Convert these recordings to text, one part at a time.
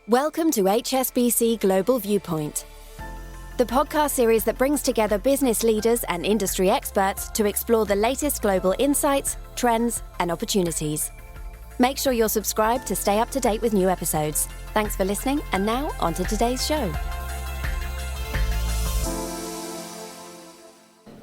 Welcome to HSBC Global Viewpoint, the podcast series that brings together business leaders and industry experts to explore the latest global insights, trends, and opportunities. Make sure you're subscribed to stay up to date with new episodes. Thanks for listening, and now on to today's show.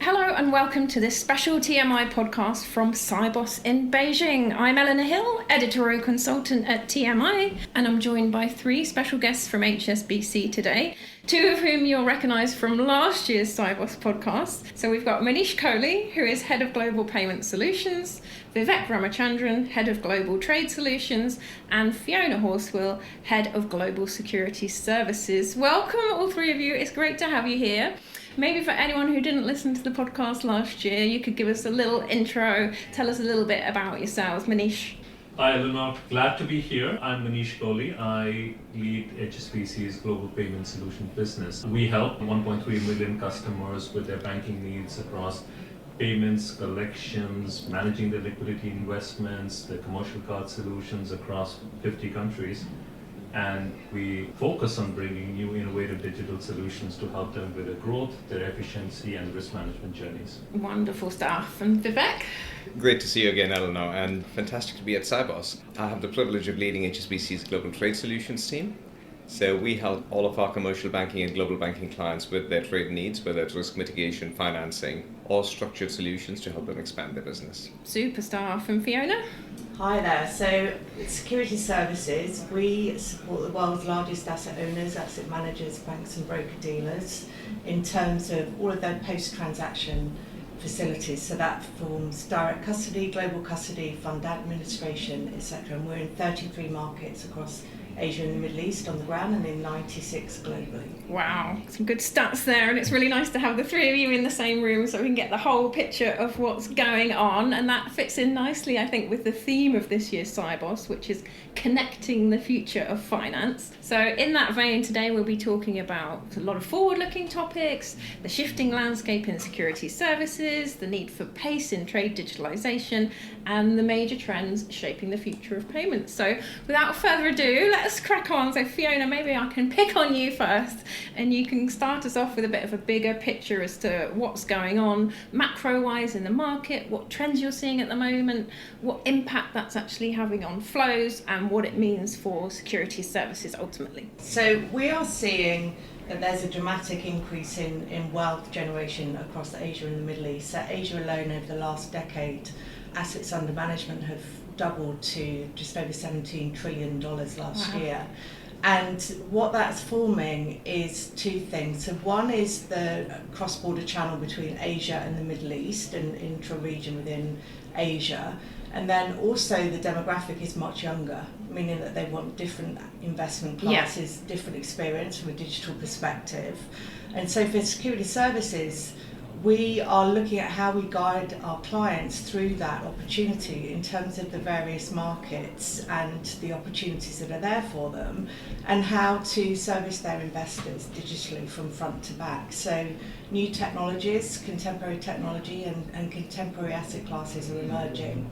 Hello and welcome to this special TMI podcast from Sibos in Beijing. I'm Eleanor Hill, editorial consultant at TMI, and I'm joined by three special guests from HSBC today, two of whom you'll recognise from last year's Sibos podcast. So we've got Manish Kohli, who is Head of Global Payment Solutions, Vivek Ramachandran, Head of Global Trade Solutions, and Fiona Horsewill, Head of Global Securities Services. Welcome, all three of you. It's great to have you here. Maybe for anyone who didn't listen to the podcast last year, you could give us a little intro, tell us a little bit about yourselves. Manish. Hi Eleanor, glad to be here. I'm Manish Kohli. I lead HSBC's Global Payment Solution business. We help 1.3 million customers with their banking needs across payments, collections, managing their liquidity investments, their commercial card solutions across 50 countries. And we focus on bringing new innovative digital solutions to help them with their growth, their efficiency, and risk management journeys. Wonderful stuff. And Vivek? Great to see you again, Eleanor, and fantastic to be at Sibos. I have the privilege of leading HSBC's Global Trade Solutions team. So we help all of our commercial banking and global banking clients with their trade needs, whether it's risk mitigation, financing, or structured solutions to help them expand their business. Super stuff. And Fiona? Hi there. So, Securities Services, we support the world's largest asset owners, asset managers, banks and broker-dealers in terms of all of their post-transaction facilities. So that forms direct custody, global custody, fund administration, etc. And we're in 33 markets across Asia and the Middle East on the ground and in 96 globally. Wow, some good stats there, and it's really nice to have the three of you in the same room so we can get the whole picture of what's going on, and that fits in nicely, I think, with the theme of this year's Sibos, which is connecting the future of finance. So in that vein, today we'll be talking about a lot of forward-looking topics, the shifting landscape in securities services, the need for pace in trade digitalisation, and the major trends shaping the future of payments. So without further ado, let's crack on. So Fiona, maybe I can pick on you first, and you can start us off with a bit of a bigger picture as to what's going on macro-wise in the market, what trends you're seeing at the moment, what impact that's actually having on flows, and what it means for securities services ultimately. So we are seeing that there's a dramatic increase in wealth generation across Asia and the Middle East. So Asia alone over the last decade, assets under management have doubled to just over $17 trillion last year. And what that's forming is two things. So one is the cross-border channel between Asia and the Middle East and intra-region within Asia. And then also the demographic is much younger, meaning that they want different investment classes, different experience from a digital perspective. And so for security services, we are looking at how we guide our clients through that opportunity in terms of the various markets and the opportunities that are there for them, and how to service their investors digitally from front to back. So new technologies, contemporary technology and contemporary asset classes are emerging.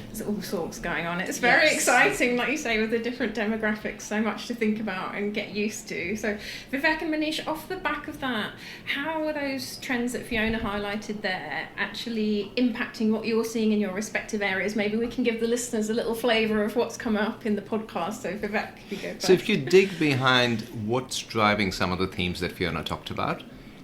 There's all sorts going on. It's very exciting, like you say, with the different demographics, so much to think about and get used to. So Vivek and Manish, off the back of that, how are those trends that Fiona highlighted there actually impacting what you're seeing in your respective areas? Maybe we can give the listeners a little flavour of what's come up in the podcast. So Vivek, you go first. So if you dig behind what's driving some of the themes that Fiona talked about,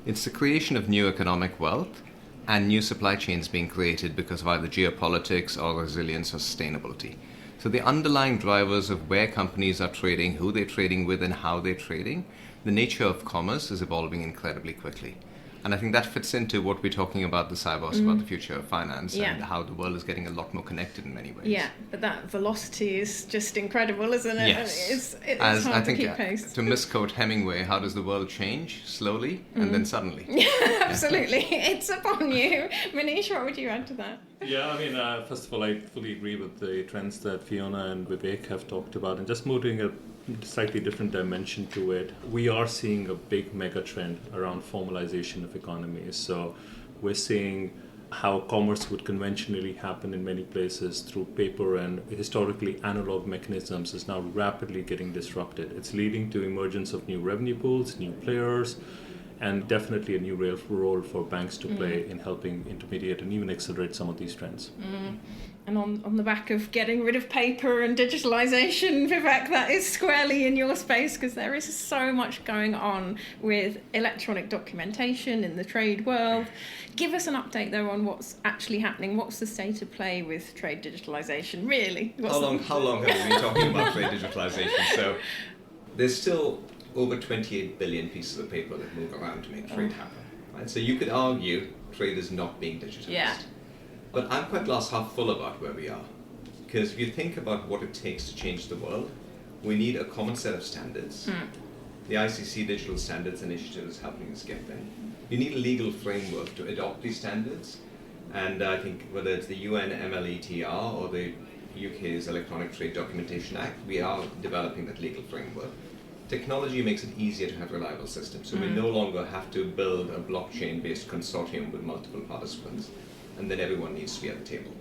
it's the creation of new economic wealth and new supply chains being created because of either geopolitics or resilience or sustainability. So the underlying drivers of where companies are trading, who they're trading with and how they're trading, the nature of commerce is evolving incredibly quickly. And I think that fits into what we're talking about the Sibos, about the future of finance and how the world is getting a lot more connected in many ways. Yeah, but that velocity is just incredible, isn't it? Yes. It's As hard I think, to keep pace. To misquote Hemingway, how does the world change? Slowly and then suddenly. Yeah, absolutely. It's upon you. Manish, what would you add to that? Yeah, I mean, first of all, I fully agree with the trends that Fiona and Vivek have talked about, and just moving a slightly different dimension to it. We are seeing a big mega trend around formalization of economies. So we're seeing how commerce would conventionally happen in many places through paper and historically analog mechanisms is now rapidly getting disrupted. It's leading to emergence of new revenue pools, new players, and definitely a new role for banks to play in helping intermediate and even accelerate some of these trends. And on the back of getting rid of paper and digitalisation, Vivek, that is squarely in your space, because there is so much going on with electronic documentation in the trade world. Give us an update, though, on what's actually happening. What's the state of play with trade digitalisation, really? How long have we been talking about trade digitalisation? So there's still over 28 billion pieces of paper that move around to make trade happen. Right? So you could argue trade is not being digitalised. Yeah. But I'm quite glass half full about where we are. Because if you think about what it takes to change the world, we need a common set of standards. The ICC Digital Standards Initiative is helping us get there. You need a legal framework to adopt these standards. And I think whether it's the UN MLETR or the UK's Electronic Trade Documentation Act, we are developing that legal framework. Technology makes it easier to have reliable systems. So we no longer have to build a blockchain-based consortium with multiple participants, and then everyone needs to be at the table.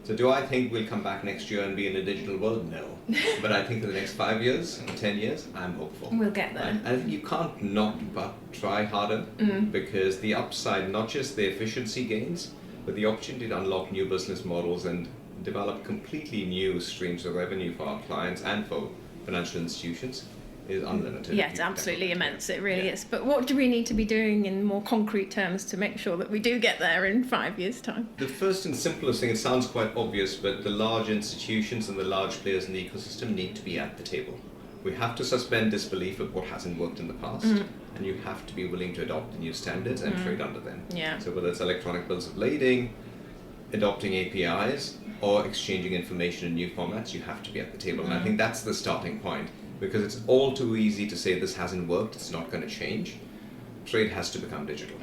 So do I think we'll come back next year and be in a digital world? No. But I think in the next 5 years, 10 years, I'm hopeful. We'll get there. And I think you can't not but try harder, because the upside, not just the efficiency gains, but the opportunity to unlock new business models and develop completely new streams of revenue for our clients and for financial institutions is unlimited. Yeah, it's absolutely immense. It really is. But what do we need to be doing in more concrete terms to make sure that we do get there in 5 years' time? The first and simplest thing, it sounds quite obvious, but the large institutions and the large players in the ecosystem need to be at the table. We have to suspend disbelief of what hasn't worked in the past, and you have to be willing to adopt the new standards and trade under them. Yeah. So whether it's electronic bills of lading, adopting APIs, or exchanging information in new formats, you have to be at the table. And I think that's the starting point. Because it's all too easy to say this hasn't worked, it's not going to change. Trade has to become digital.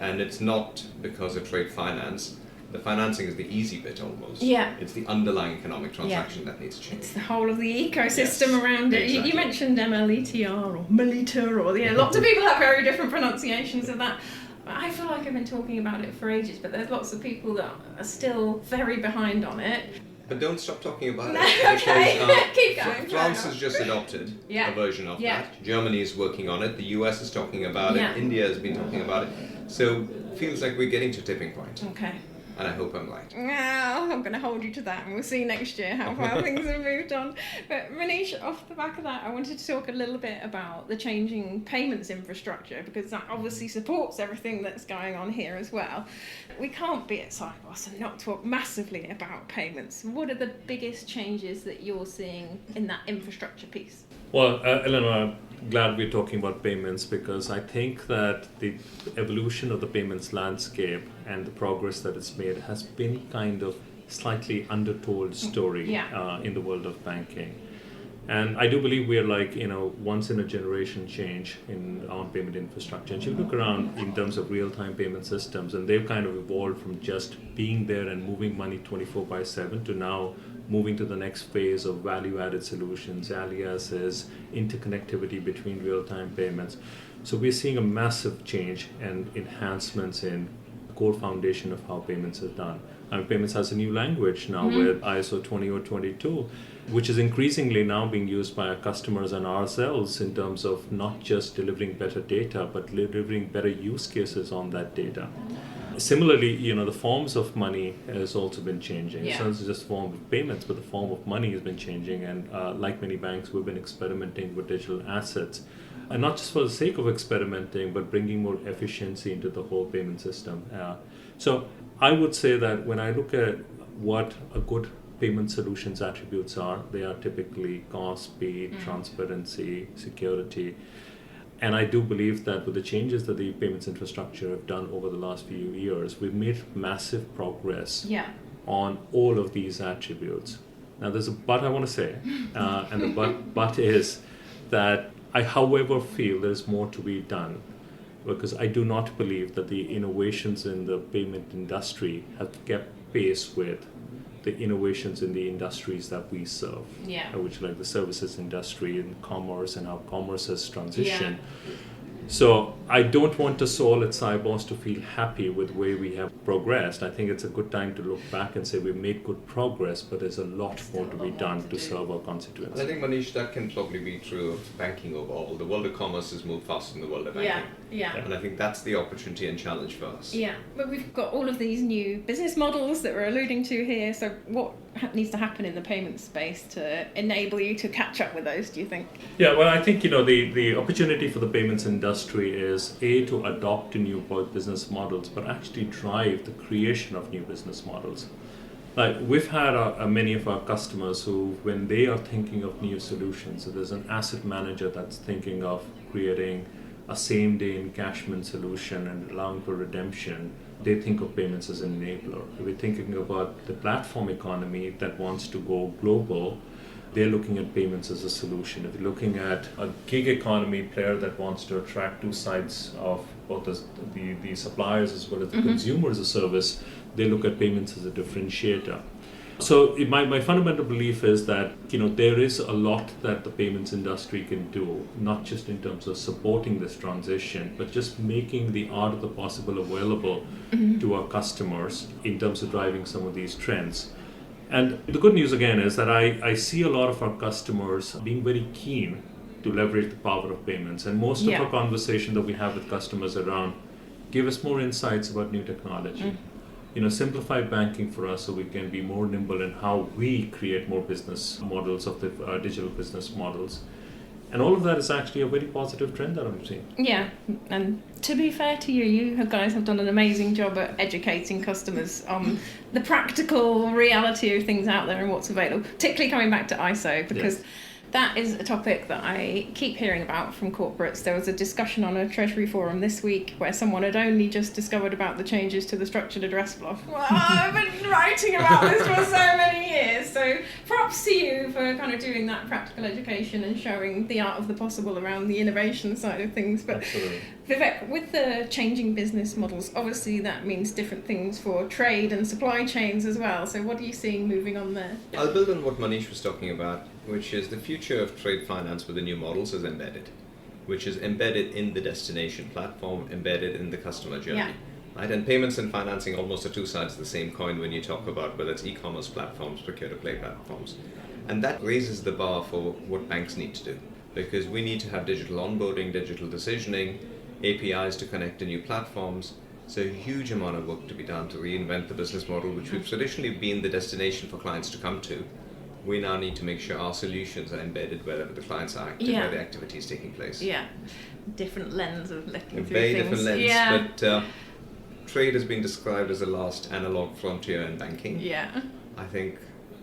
And it's not because of trade finance. The financing is the easy bit almost. Yeah. It's the underlying economic transaction that needs to change. It's the whole of the ecosystem around it. Exactly. You mentioned MLETR or Meliter, or lots of people have very different pronunciations of that. I feel like I've been talking about it for ages, but there's lots of people that are still very behind on it. But don't stop talking about No, it. okay. Because, Keep going. France has just adopted a version of that. Germany is working on it. The US is talking about it. India has been talking about it. So it feels like we're getting to a tipping point. Okay. And I hope I'm right. Well, I'm going to hold you to that, and we'll see next year how far things have moved on. But Manish, off the back of that, I wanted to talk a little bit about the changing payments infrastructure, because that obviously supports everything that's going on here as well. We can't be at Sibos and not talk massively about payments. What are the biggest changes that you're seeing in that infrastructure piece? Well, Eleanor, I'm glad we're talking about payments, because I think that the evolution of the payments landscape and the progress that it's made has been kind of slightly undertold story in the world of banking. And I do believe we're like, once in a generation change in our payment infrastructure. And you look around in terms of real-time payment systems, and they've kind of evolved from just being there and moving money 24/7 to now moving to the next phase of value-added solutions, aliases, interconnectivity between real-time payments. So we're seeing a massive change and enhancements in the core foundation of how payments are done. And payments has a new language now with ISO 20022, which is increasingly now being used by our customers and ourselves in terms of not just delivering better data, but delivering better use cases on that data. Similarly, the forms of money has also been changing. Yeah. So it's just form of payments, but the form of money has been changing. And like many banks, we've been experimenting with digital assets. And not just for the sake of experimenting, but bringing more efficiency into the whole payment system. So I would say that when I look at what a good payment solutions attributes are, they are typically cost, speed, transparency, security. And I do believe that with the changes that the payments infrastructure have done over the last few years, we've made massive progress on all of these attributes. Now, there's a but I want to say, and the but is that I, however, feel there's more to be done, because I do not believe that the innovations in the payment industry have kept pace with the innovations in the industries that we serve, which like the services industry and commerce and how commerce has transitioned. So I don't want us all at Sibos to feel happy with the way we have progressed. I think it's a good time to look back and say we've made good progress, but there's a lot more to be done to serve our constituents. And I think, Manish, that can probably be true of banking overall. The world of commerce has moved faster than the world of banking. Yeah. And I think that's the opportunity and challenge for us. Yeah, but we've got all of these new business models that we're alluding to here. So what needs to happen in the payment space to enable you to catch up with those, do you think? Yeah, well, I think the opportunity for the payments industry is to adopt new business models, but actually drive the creation of new business models. Like we've had many of our customers who, when they are thinking of new solutions, so there's an asset manager that's thinking of creating a same-day encashment solution and allowing for redemption, they think of payments as an enabler. If we're thinking about the platform economy that wants to go global, they're looking at payments as a solution. If you're looking at a gig economy player that wants to attract two sides of both the suppliers as well as the consumer as a service, they look at payments as a differentiator. So my fundamental belief is that there is a lot that the payments industry can do, not just in terms of supporting this transition, but just making the art of the possible available to our customers in terms of driving some of these trends. And the good news again is that I see a lot of our customers being very keen to leverage the power of payments. And most of our conversation that we have with customers around, give us more insights about new technology. Simplify banking for us so we can be more nimble in how we create more business models of the digital business models. And all of that is actually a very positive trend that I'm seeing. Yeah, and to be fair to you guys have done an amazing job at educating customers on the practical reality of things out there and what's available, particularly coming back to ISO, because that is a topic that I keep hearing about from corporates. There was a discussion on a Treasury forum this week where someone had only just discovered about the changes to the structured address block. Well, I've been writing about this for so many years. So props to you for kind of doing that practical education and showing the art of the possible around the innovation side of things. But Absolutely. Vivek, with the changing business models, obviously that means different things for trade and supply chains as well. So what are you seeing moving on there? I'll build on what Manish was talking about, which is the future of trade finance with the new models is embedded, which is embedded in the destination platform, embedded in the customer journey. Yeah. Right? And payments and financing almost are two sides of the same coin when you talk about whether it's e-commerce platforms, procure-to-pay platforms. And that raises the bar for what banks need to do, because we need to have digital onboarding, digital decisioning, APIs to connect to new platforms. So a huge amount of work to be done to reinvent the business model, which we've traditionally been the destination for clients to come to. We now need to make sure our solutions are embedded wherever the clients are active, where the activity is taking place. Yeah, different lens of looking through very things. different lens, Yeah. but trade has been described as the last analog frontier in banking. Yeah. I think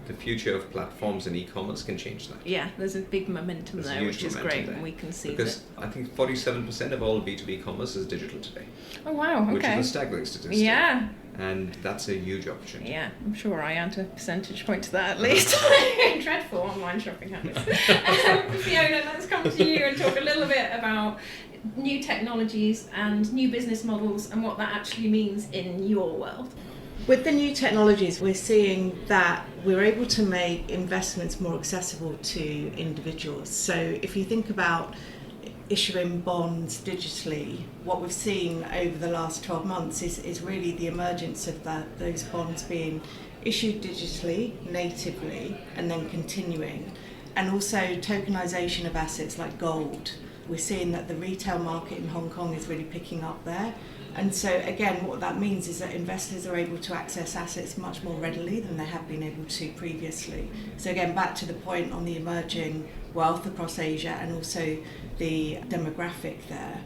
the future of platforms and e-commerce can change that. Yeah, there's a big momentum there, which is great, and we can see because I think 47% of all B2B commerce is digital today. Oh wow, okay. Which is a staggering statistic. Yeah. And that's a huge opportunity. Yeah, I'm sure I add a percentage point to that at least. Dreadful online shopping habits. Fiona, let's come to you and talk a little bit about new technologies and new business models and what that actually means in your world. With the new technologies, we're seeing that we're able to make investments more accessible to individuals. So if you think about issuing bonds digitally, what we've seen over the last 12 months is really the emergence of those bonds being issued digitally, natively, and then continuing. And also tokenization of assets like gold. We're seeing that the retail market in Hong Kong is really picking up there. And so again, what that means is that investors are able to access assets much more readily than they have been able to previously. So again, back to the point on the emerging wealth across Asia and also the demographic there.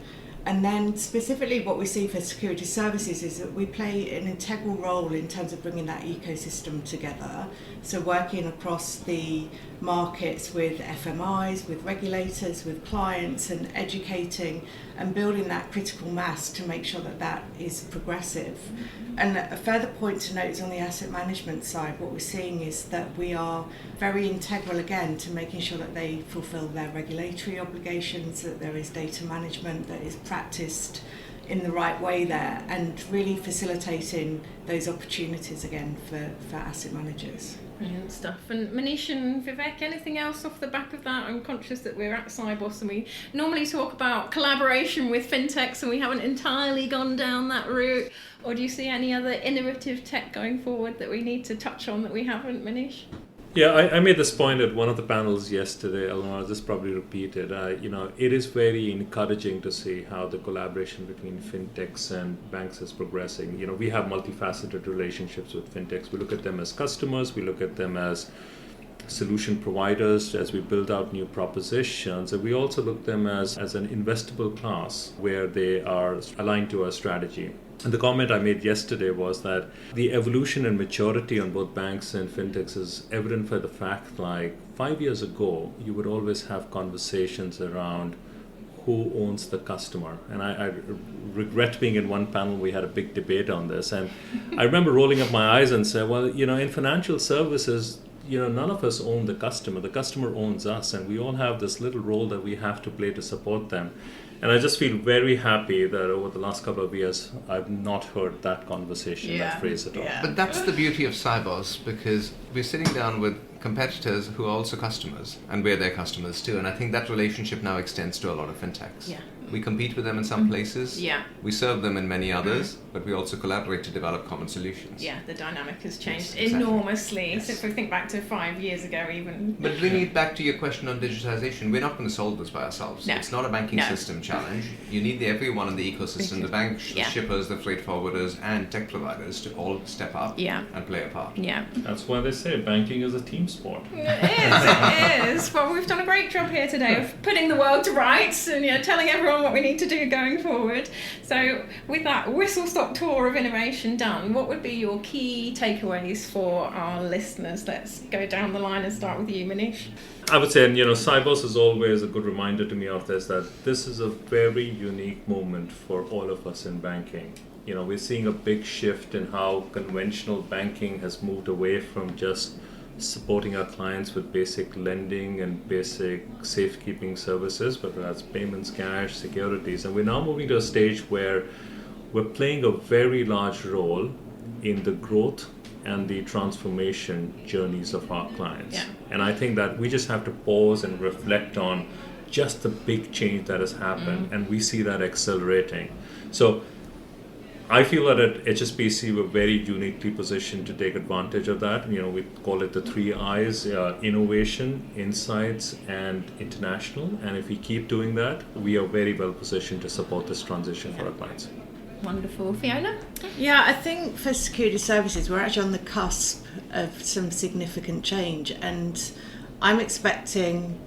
And then specifically what we see for security services is that we play an integral role in terms of bringing that ecosystem together. So working across the markets with FMIs, with regulators, with clients, and educating and building that critical mass to make sure that that is progressive. And a further point to note is on the asset management side, what we're seeing is that we are very integral again to making sure that they fulfill their regulatory obligations, that there is data management that is practiced in the right way there, and really facilitating those opportunities again for asset managers. Brilliant stuff. And Manish and Vivek, anything else off the back of that? I'm conscious that we're at Sibos and we normally talk about collaboration with fintechs and we haven't entirely gone down that route. Or do you see any other innovative tech going forward that we need to touch on that we haven't, Manish? Yeah, I made this point at one of the panels yesterday, Eleanor. I'll just probably repeat it. It is very encouraging to see how the collaboration between fintechs and banks is progressing. We have multifaceted relationships with fintechs. We look at them as customers, we look at them as solution providers as we build out new propositions, and we also look at them as an investable class where they are aligned to our strategy. And the comment I made yesterday was that the evolution and maturity on both banks and fintechs is evident for the fact, like 5 years ago, you would always have conversations around who owns the customer. And I regret being in one panel, we had a big debate on this. And I remember rolling up my eyes and said, well, in financial services, none of us own the customer owns us, and we all have this little role that we have to play to support them. And I just feel very happy that over the last couple of years, I've not heard that conversation, that phrase at all. Yeah. But that's the beauty of Sibos, because we're sitting down with competitors who are also customers, and we're their customers too. And I think that relationship now extends to a lot of fintechs. Yeah. We compete with them in some places. Yeah. We serve them in many others, but we also collaborate to develop common solutions. Yeah, the dynamic has changed Yes, exactly. enormously. Yes. So if we think back to 5 years ago even. But bringing it back to your question on digitization, we're not going to solve this by ourselves. No. It's not a banking No. system challenge. You need everyone in the ecosystem, the banks, the Yeah. shippers, the freight forwarders, and tech providers to all step up and play a part. Yeah. That's why they say banking is a team sport. It is. Well, we've done a great job here today of putting the world to rights and telling everyone what we need to do going forward. So with that whistle-stop tour of innovation done, what would be your key takeaways for our listeners? Let's go down the line and start with you, Manish. I would say, Sibos is always a good reminder to me of this, that this is a very unique moment for all of us in banking. We're seeing a big shift in how conventional banking has moved away from just supporting our clients with basic lending and basic safekeeping services, whether that's payments, cash, securities. And we're now moving to a stage where we're playing a very large role in the growth and the transformation journeys of our clients. Yeah. And I think that we just have to pause and reflect on just the big change that has happened, and we see that accelerating. So I feel that at HSBC we're very uniquely positioned to take advantage of that. We call it the 3 I's, innovation, insights, and international. And if we keep doing that, we are very well positioned to support this transition for our clients. Wonderful. Fiona? Yeah, I think for security services, we're actually on the cusp of some significant change, and I'm expecting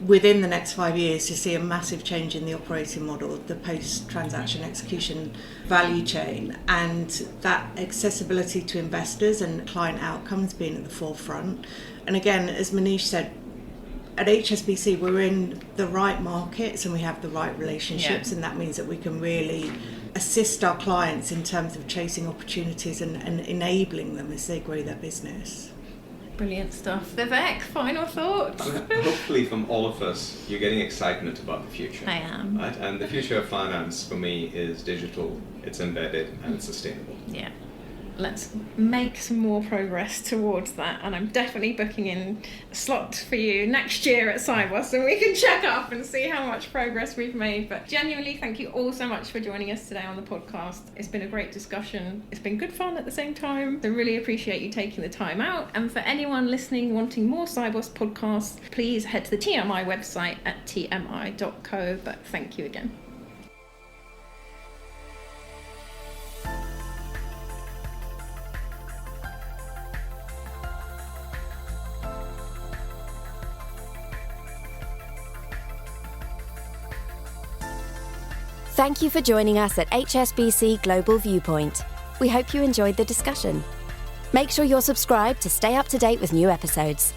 within the next 5 years to see a massive change in the operating model, the post-transaction execution value chain, and that accessibility to investors and client outcomes being at the forefront. And again, as Manish said, at HSBC we're in the right markets and we have the right relationships, and that means that we can really assist our clients in terms of chasing opportunities and enabling them as they grow their business. Brilliant stuff. Vivek, final thoughts? Hopefully from all of us, you're getting excitement about the future. I am. Right? And the future of finance for me is digital, it's embedded, and it's sustainable. Yeah. Let's make some more progress towards that, and I'm definitely booking in a slot for you next year at Sibos and we can check up and see how much progress we've made. But genuinely, thank you all so much for joining us today on the podcast. It's been a great discussion. It's been good fun at the same time. I really appreciate you taking the time out. And for anyone listening wanting more Sibos podcasts, please head to the TMI website at tmi.co. But thank you again. Thank you for joining us at HSBC Global Viewpoint. We hope you enjoyed the discussion. Make sure you're subscribed to stay up to date with new episodes.